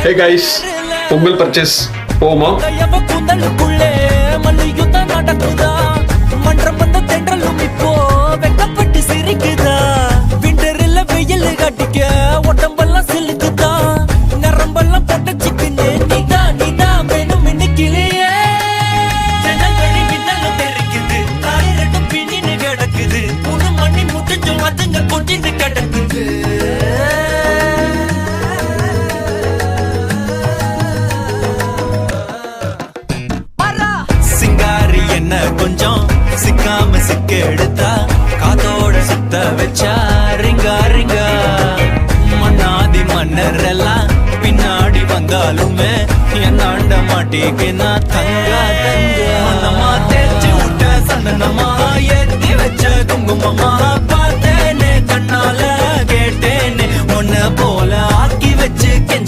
Hey guys, Pongal purchase போமா? மன்றம் வந்த தென்றலும் இப்போ வெக்கப்பட்டு சிரிக்குதா. விண்டரில் வெயில் கட்டிக்க உடம்பெல்லாம் சிலுக்குதா. நரம்பெல்லாம் பொட்டச்சிக்குன்னு நீதான் வேணும் இன்னைக்கிலேயே. ஜனங்கழி மின்னலும் தெரிக்குது, காயிரட்டும் பின்னின்னு கிடக்குது. 3 மணி முட்டிச்சும் அதுங்க கொஞ்சின்னு கிடக்குது. சிங்காரி என்ன கொஞ்சம் சிக்காம சிக்க எடுத்தா, காதோட சுத்த வச்சா ரிங்கா ரிங்கா. மன்னாதி மன்னர் எல்லாம் பின்னாடி வந்தாலுமே என்னாண்ட மாட்டிக்கினா தங்கா தங்கா. மனமா தேய்ச்சி விட்ட சந்தனமா, ஏத்தி வச்ச குங்குமமா, பார்த்தேனே கண்ணால கேட்டேனே உன்ன போல ஆக்கி வச்சு கெஞ்ச